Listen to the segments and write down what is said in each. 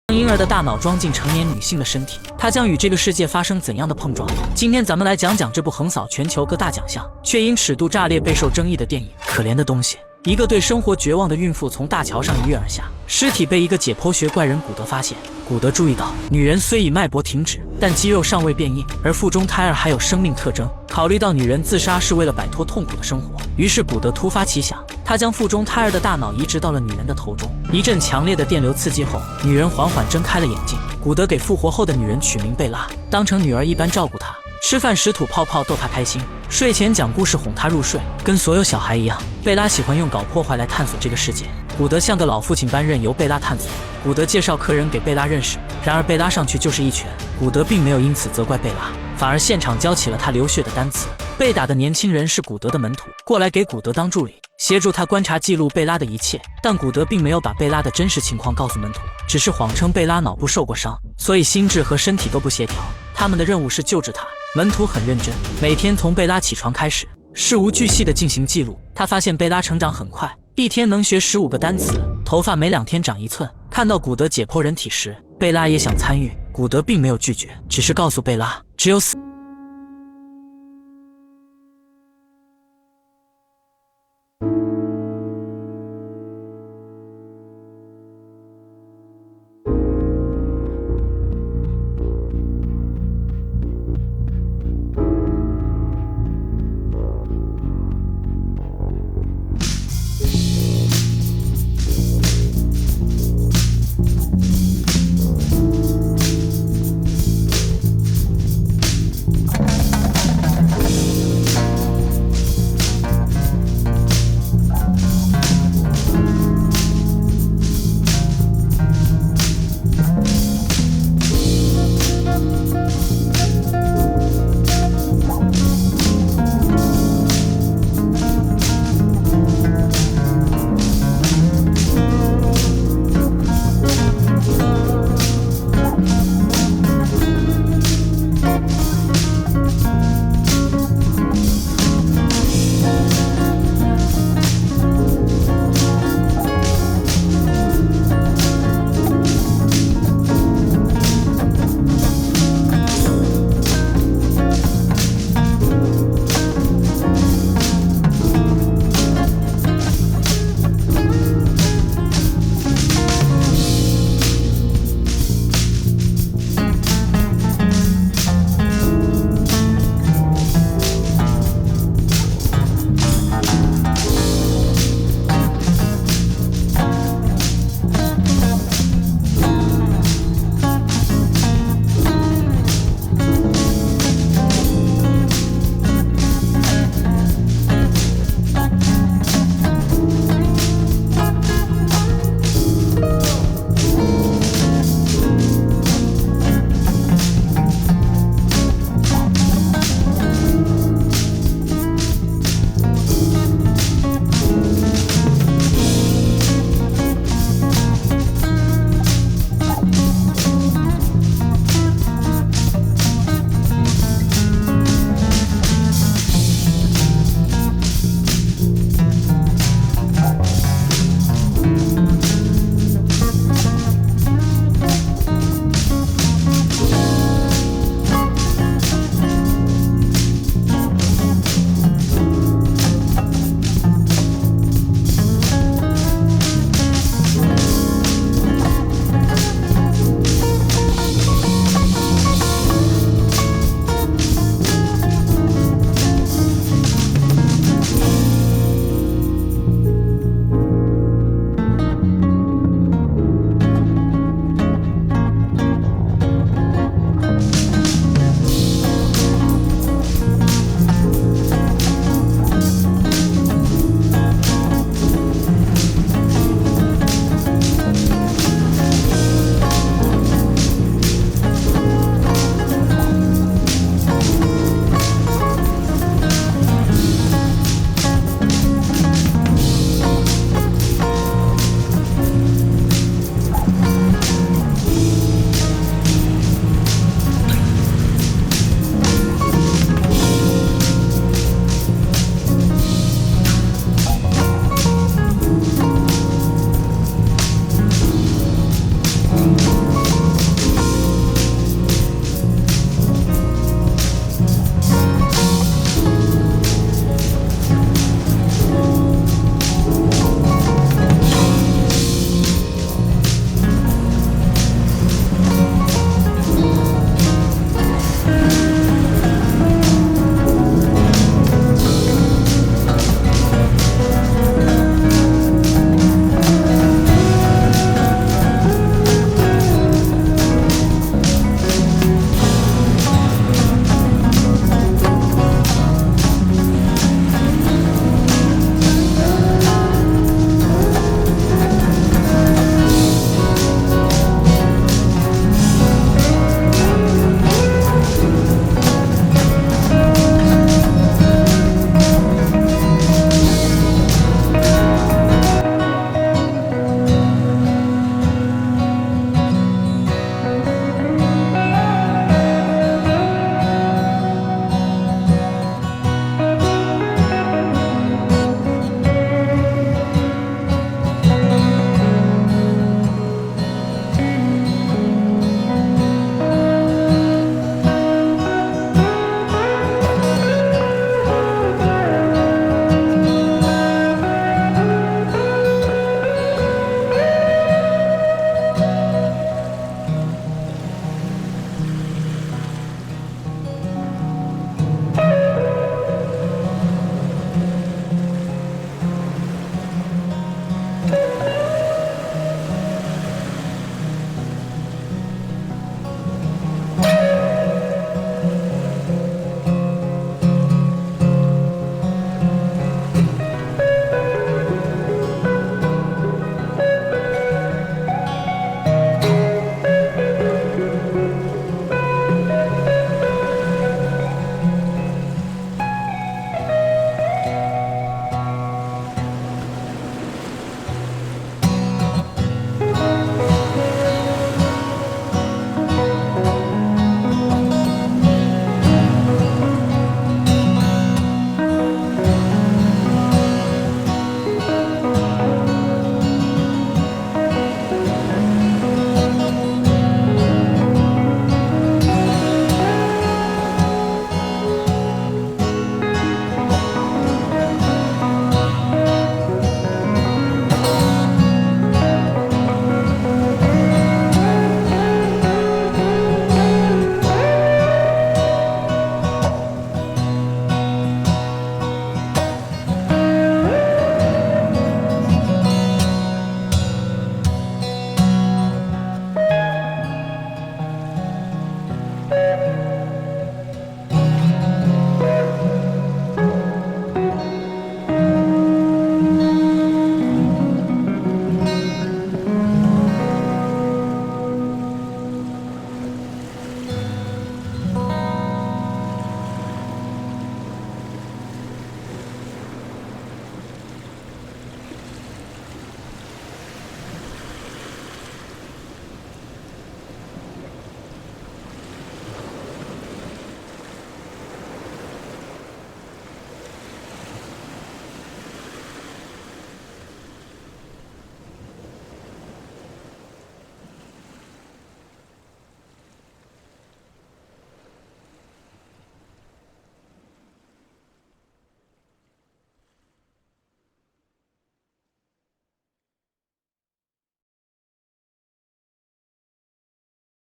将婴儿的大脑装进成年女性的身体，它将与这个世界发生怎样的碰撞？今天咱们来讲讲这部横扫全球各大奖项，却因尺度炸裂备受争议的电影《可怜的东西》。一个对生活绝望的孕妇从大桥上一跃而下，尸体被一个解剖学怪人古德发现。古德注意到，女人虽已脉搏停止，但肌肉尚未变硬，而腹中胎儿还有生命特征。考虑到女人自杀是为了摆脱痛苦的生活，于是古德突发奇想，他将腹中胎儿的大脑移植到了女人的头中。一阵强烈的电流刺激后，女人缓缓睁开了眼睛。古德给复活后的女人取名贝拉，当成女儿一般照顾她。吃饭时吐泡泡逗她开心，睡前讲故事哄她入睡。跟所有小孩一样，贝拉喜欢用搞破坏来探索这个世界。古德像个老父亲般任由贝拉探索。古德介绍客人给贝拉认识，然而贝拉上去就是一拳。古德并没有因此责怪贝拉，反而现场教起了他流血的单词。被打的年轻人是古德的门徒，过来给古德当助理，协助他观察记录贝拉的一切。但古德并没有把贝拉的真实情况告诉门徒，只是谎称贝拉脑部受过伤，所以心智和身体都不协调。他们的任务是救治他。门徒很认真，每天从贝拉起床开始，事无巨细地进行记录。他发现贝拉成长很快，一天能学15个单词，头发每2天长1寸。看到古德解剖人体时，贝拉也想参与。古德并没有拒绝，只是告诉贝拉，只有死。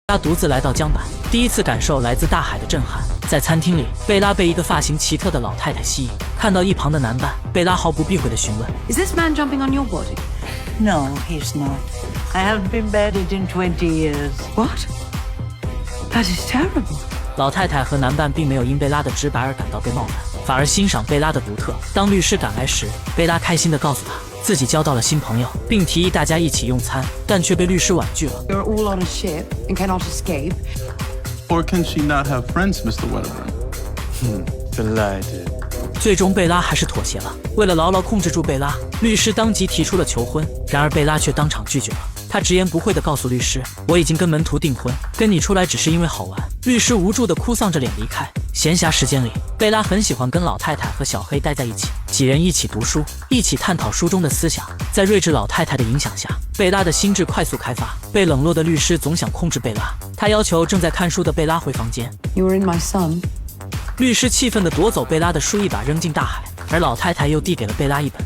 拉独自来到江板，第一次感受来自大海的震撼。在餐厅里，贝拉被一个发型奇特的老太太吸引，看到一旁的男伴，贝拉毫不避讳地询问 ：“Is this man jumping on your body?” No, he's not. I haven't been bedded in 20 years. What? That is terrible. 老太太和男伴并没有因贝拉的直白而感到被冒犯，反而欣赏贝拉的独特。当律师赶来时，贝拉开心地告诉他自己交到了新朋友，并提议大家一起用餐，但却被律师婉拒了。 You're all on a ship and cannot escape. Or can she not have friends, Mr. Wedderburn? Delighted. 最终贝拉还是妥协了。为了牢牢控制住贝拉，律师当即提出了求婚，然而贝拉却当场拒绝了。他直言不讳地告诉律师：“我已经跟门徒订婚，跟你出来只是因为好玩。”律师无助地哭丧着脸离开。闲暇时间里，贝拉很喜欢跟老太太和小黑待在一起，几人一起读书，一起探讨书中的思想。在睿智老太太的影响下，贝拉的心智快速开发。被冷落的律师总想控制贝拉，他要求正在看书的贝拉回房间。 You were in my son. 律师气愤地夺走贝拉的书，一把扔进大海，而老太太又递给了贝拉一本。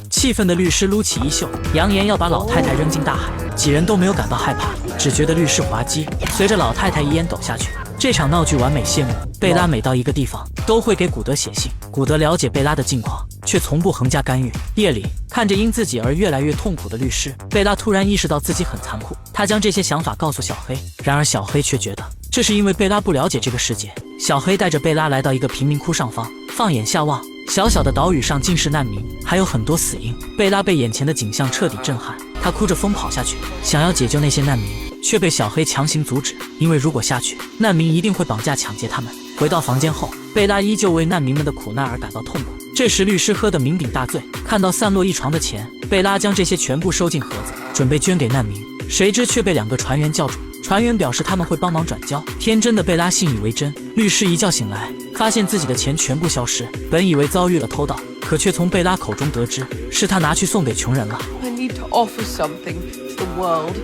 气愤的律师撸起衣袖，扬言要把老太太扔进大海。几人都没有感到害怕，只觉得律师滑稽。随着老太太一烟抖下去，这场闹剧完美谢幕。贝拉每到一个地方都会给古德写信，古德了解贝拉的近况，却从不横加干预。夜里，看着因自己而越来越痛苦的律师，贝拉突然意识到自己很残酷。他将这些想法告诉小黑，然而小黑却觉得这是因为贝拉不了解这个世界。小黑带着贝拉来到一个贫民窟上方，放眼下望，小小的岛屿上尽是难民，还有很多死婴。贝拉被眼前的景象彻底震撼，他哭着疯跑下去，想要解救那些难民，却被小黑强行阻止，因为如果下去，难民一定会绑架抢劫他们。回到房间后，贝拉依旧为难民们的苦难而感到痛苦。这时律师喝得酩酊大醉，看到散落一床的钱，贝拉将这些全部收进盒子，准备捐给难民，谁知却被2个船员叫住。船员表示他们会帮忙转交。天真的贝拉信以为真。律师一觉醒来，发现自己的钱全部消失，本以为遭遇了偷盗，可却从贝拉口中得知是他拿去送给穷人了。 I need to offer something to the world,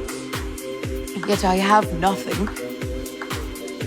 and yet I have nothing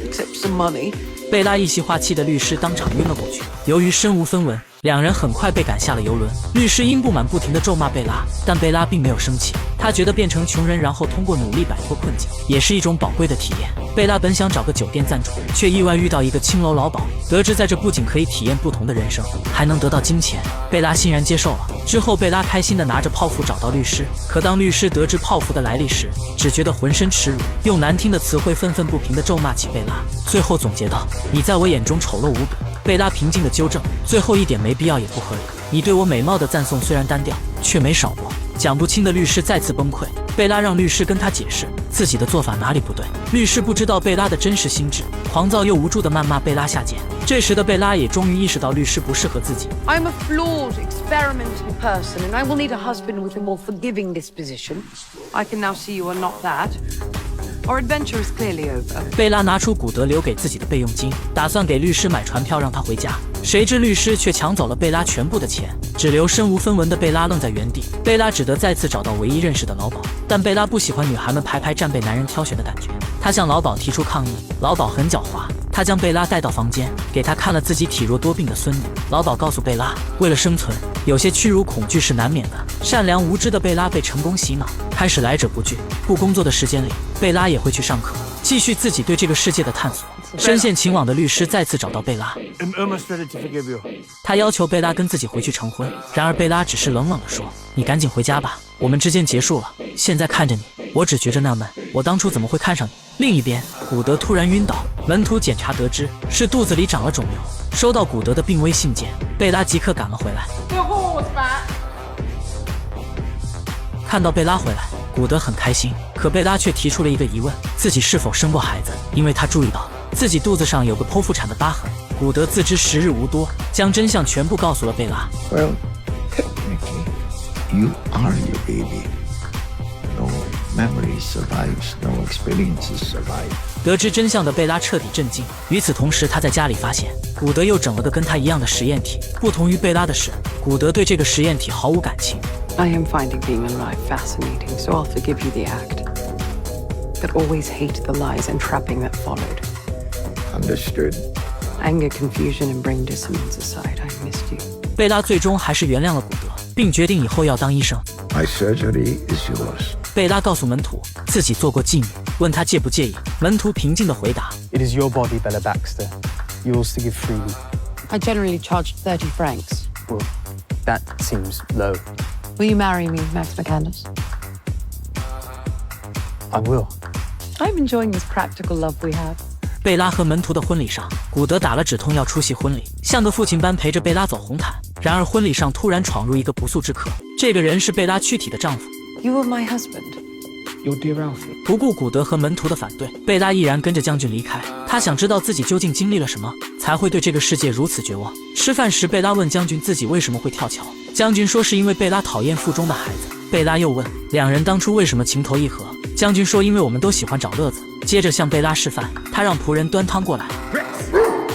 except some money. 贝拉一席话气的律师当场晕了过去。由于身无分文，两人很快被赶下了游轮。律师因不满不停地咒骂贝拉，但贝拉并没有生气。他觉得变成穷人，然后通过努力摆脱困境，也是一种宝贵的体验。贝拉本想找个酒店暂住，却意外遇到一个青楼老鸨。得知在这不仅可以体验不同的人生，还能得到金钱，贝拉欣然接受了。之后，贝拉开心地拿着泡芙找到律师，可当律师得知泡芙的来历时，只觉得浑身耻辱，用难听的词汇愤愤不平地咒骂起贝拉。最后总结道：“你在我眼中丑陋无比。”贝拉平静地纠正：“最后一点没必要也不合理。你对我美貌的赞颂虽然单调，却没少过。”讲不清的律师再次崩溃。贝拉让律师跟他解释自己的做法哪里不对。律师不知道贝拉的真实心智，狂躁又无助地谩骂贝拉下贱。这时的贝拉也终于意识到律师不适合自己。 I'm a flawed, experimental person, and I will need a husband with a more forgiving disposition. I can now see you are not that. Our adventure is clearly over. 贝拉拿出古德留给自己的备用金，打算给律师买船票让他回家。谁知律师却抢走了贝拉全部的钱，只留身无分文的贝拉愣在原地。贝拉只得再次找到唯一认识的老鸨，但贝拉不喜欢女孩们排排站被男人挑选的感觉，他向老鸨提出抗议。老鸨很狡猾，他将贝拉带到房间，给他看了自己体弱多病的孙女。老鸨告诉贝拉，为了生存，有些屈辱恐惧是难免的。善良无知的贝拉被成功洗脑，开始来者不拒。不工作的时间里，贝拉也会去上课，继续自己对这个世界的探索。深陷情网的律师再次找到贝拉， I'm almost ready to forgive you. 他要求贝拉跟自己回去成婚。然而贝拉只是冷冷地说：“你赶紧回家吧，我们之间结束了。现在看着你，我只觉着纳闷，我当初怎么会看上你？”另一边，古德突然晕倒，门徒检查得知是肚子里长了肿瘤。收到古德的病危信件，贝拉即刻赶了回来。看到贝拉回来，古德很开心，可贝拉却提出了一个疑问：自己是否生过孩子？因为他注意到自己肚子上有个剖腹产的疤痕。古德自知时日无多，将真相全部告诉了贝拉。 Well, technically, you are your baby. No memory survives, no experiences survive. 得知真相的贝拉彻底震惊。与此同时，他在家里发现古德又整了个跟他一样的实验体。不同于贝拉的是，古德对这个实验体毫无感情。 I am finding being alive fascinating, so I'll forgive you the act. But always hate the lies and trapping that followed. Understood. Anger, confusion, and brain dissonance aside, I missed you. 贝拉最终还是原谅了古德，并决定以后要当医生。 My surgery is yours. 贝拉告诉门徒自己做过妓女，问他介不介意。门徒平静地回答 It is your body, Bella Baxter. Yours to give freely. I generally charge 30 francs. Well, that seems low. Will you marry me, Max McCandless? I will. I'm enjoying this practical love we have. 贝拉和门徒的婚礼上，古德打了止痛药出席婚礼，像个父亲般陪着贝拉走红毯。然而婚礼上突然闯入一个不速之客，这个人是贝拉躯体的丈夫。 You were my husband. Your dear Alfie. 不顾古德和门徒的反对，贝拉毅然跟着将军离开。他想知道自己究竟经历了什么，才会对这个世界如此绝望。吃饭时，贝拉问将军自己为什么会跳桥，将军说是因为贝拉讨厌腹中的孩子。贝拉又问两人当初为什么情投意合，将军说因为我们都喜欢找乐子。接着向贝拉示范，他让仆人端汤过来，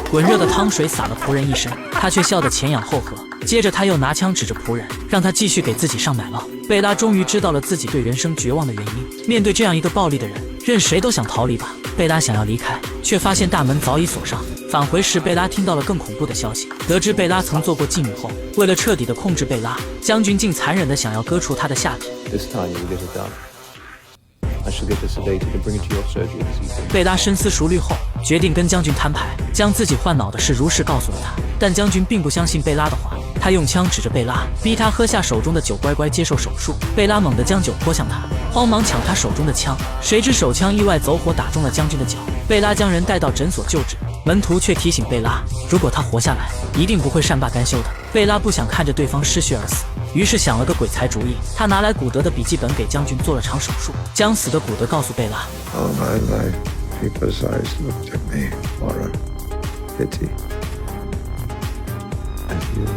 滚热的汤水洒了仆人一身，他却笑得前仰后合。接着他又拿枪指着仆人，让他继续给自己上奶酪。贝拉终于知道了自己对人生绝望的原因。面对这样一个暴力的人，任谁都想逃离吧。贝拉想要离开，却发现大门早已锁上。返回时，贝拉听到了更恐怖的消息，得知贝拉曾做过妓女后，为了彻底的控制贝拉，将军竟残忍的想要割除她的下体。 This time you will get it done. I shall get her sedated and bring her to your surgery this evening. 贝拉深思熟虑后，决定跟将军摊牌，将自己患脑的事如实告诉了他。但将军并不相信贝拉的话，他用枪指着贝拉，逼他喝下手中的酒，乖乖接受手术。贝拉猛地将酒泼向他，慌忙抢他手中的枪，谁知手枪意外走火，打中了将军的脚。贝拉将人带到诊所救治，门徒却提醒贝拉，如果他活下来，一定不会善罢甘休的。贝拉不想看着对方失血而死。 于是想了个鬼才主意，他拿来古德的笔记本给将军做了场手术。将死的古德告诉贝拉 All my life, people's eyes looked at me for a pity. And you.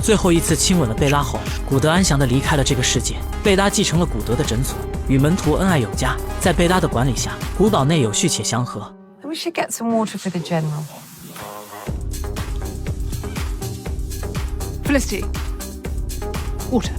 最后一次亲吻了贝拉后，古德安详地离开了这个世界。贝拉继承了古德的诊所，与门徒恩爱有加。在贝拉的管理下，古堡内有序且祥和。 We should get some water for the general. Felicity. Water.